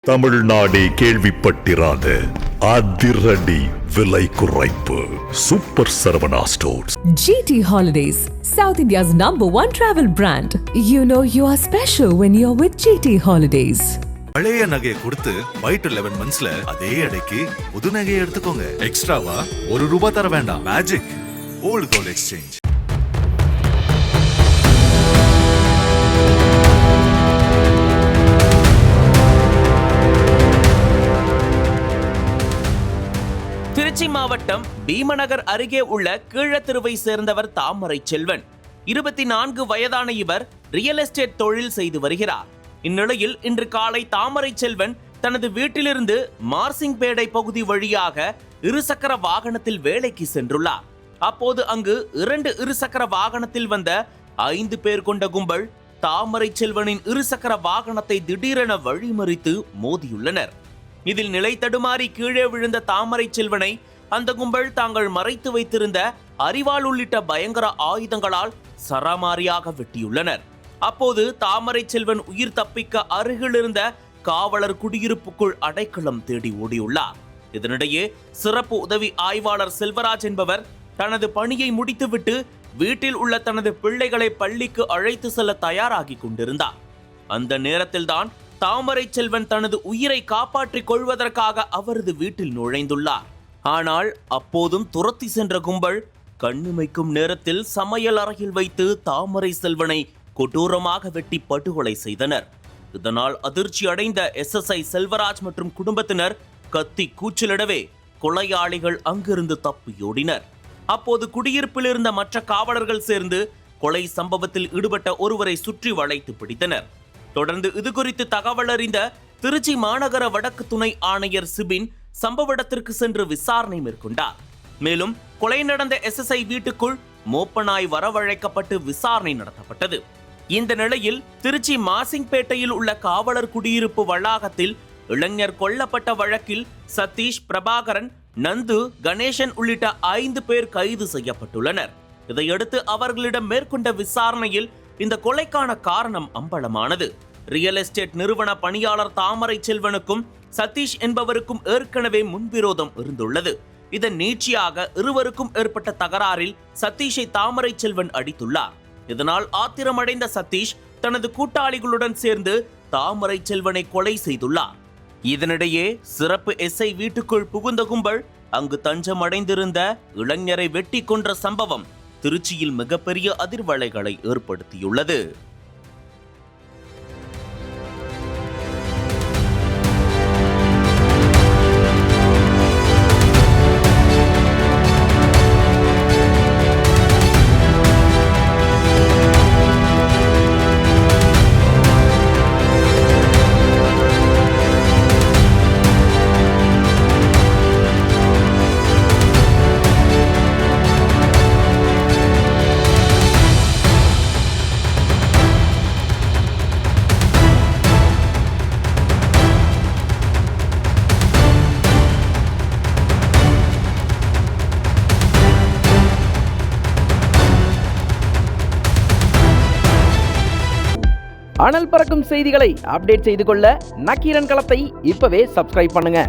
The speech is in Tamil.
தமிழ்நாடே கேள்விப்பட்டிராத அதிரடி விலை குறைப்பு super Saravana stores. GT Holidays, South India's #1 travel brand. You know you are special when you're with GT Holidays. பழைய நகையை கொடுத்து பை டு 11 monthsல அதே அடைக்கு புது நகையை எடுத்துக்கோங்க. எக்ஸ்ட்ராவா ₹1 தர வேண்டாம். Magic old gold exchange. Trichy மாவட்டம் பீமநகர் அருகே உள்ள கீழத்திருவை சேர்ந்தவர் தாமரை செல்வன். 24 வயதான இவர் ரியல் எஸ்டேட் தொழில் செய்து வருகிறார். இந்நிலையில் இன்று காலை தாமரை செல்வன் தனது வீட்டிலிருந்து மார்சிங்பேடை பகுதி வழியாக இருசக்கர வாகனத்தில் வேலைக்கு சென்றுள்ளார். அப்போது அங்கு 2 இருசக்கர வாகனத்தில் வந்த 5 பேர் கொண்ட கும்பல் தாமரை செல்வனின் இருசக்கர வாகனத்தை திடீரென வழிமறித்து மோதியுள்ளனர். இதில் நிலை தடுமாறி கீழே விழுந்த தாமரை செல்வனை அந்த கும்பல் தாங்கள் மறைத்து வைத்திருந்த அரிவாள் உள்ளிட்ட பயங்கர ஆயுதங்களால் சராமாரியாக வெட்டியுள்ளனர். அப்போது தாமரை செல்வன் உயிர் தப்பிக்க அருகில் இருந்த காவலர் குடியிருப்புக்குள் அடைக்கலம் தேடி ஓடியுள்ளார். இதனிடையே சிறப்பு உதவி ஆய்வாளர் செல்வராஜ் என்பவர் தனது பணியை முடித்துவிட்டு வீட்டில் உள்ள தனது பிள்ளைகளை பள்ளிக்கு அழைத்து செல்ல தயாராகி கொண்டிருந்தார். அந்த நேரத்தில்தான் தாமரை செல்வன் தனது உயிரை காப்பாற்றிக் கொள்வதற்காக அவரது வீட்டில் நுழைந்துள்ளார். ஆனால் அப்போதும் துரத்தி சென்ற கும்பல் கண்ணிமைக்கும் நேரத்தில் சமையல் அறையில் வைத்து தாமரை செல்வனை கொடூரமாக வெட்டி படுகொலை செய்தனர். இதனால் அதிர்ச்சி அடைந்த SSI செல்வராஜ் மற்றும் குடும்பத்தினர் கத்தி கூச்சலிடவே கொலையாளிகள் அங்கிருந்து தப்பியோடினர். அப்போது குடியிருப்பில் இருந்த மற்ற காவலர்கள் சேர்ந்து கொலை சம்பவத்தில் ஈடுபட்ட ஒருவரை சுற்றி வளைத்து பிடித்தனர். தொடர்ந்து இது குறித்து தகவல் அறிந்த திருச்சி மாநகர வடக்கு துணை ஆணையர் சிபின் சம்பவ இடத்திற்கு சென்று விசாரணை மேற்கொண்டார். மேலும் கொலை நடந்த SSI வீட்டுக்குள் மோப்பனாய் வரவழைக்கப்பட்டு விசாரணை நடத்தப்பட்டது. இந்த நிலையில் திருச்சி மார்சிங்பேட்டையில் உள்ள காவலர் குடியிருப்பு வளாகத்தில் இளைஞர் கொல்லப்பட்ட வழக்கில் சதீஷ், பிரபாகரன், நந்து, கணேசன் உள்ளிட்ட 5 பேர் கைது செய்யப்பட்டுள்ளனர். இதையடுத்து அவர்களிடம் மேற்கொண்ட விசாரணையில் இந்த கொலைக்கான காரணம் அம்பலமானது. ரியல் எஸ்டேட் நிறுவன பணியாளர் தாமரை செல்வனுக்கும் சதீஷ் என்பவருக்கும் ஏற்கனவே முன்விரோதம் இருந்துள்ளது. இதன் நீட்சியாக இருவருக்கும் ஏற்பட்ட தகராறில் சதீஷை தாமரை செல்வன் அடித்துள்ளார். இதனால் ஆத்திரமடைந்த சதீஷ் தனது கூட்டாளிகளுடன் சேர்ந்து தாமரை செல்வனை கொலை செய்துள்ளார். இதனிடையே சிறப்பு SI வீட்டுக்குள் புகுந்த கும்பல் அங்கு தஞ்சம் அடைந்திருந்த இளைஞரை வெட்டி கொன்ற சம்பவம் திருச்சியில் மிகப்பெரிய அதிர்வலைகளை ஏற்படுத்தியுள்ளது. அனல் பறக்கும் செய்திகளை அப்டேட் செய்து கொள்ள நக்கீரன் களத்தை இப்பவே சப்ஸ்கிரைப் பண்ணுங்க.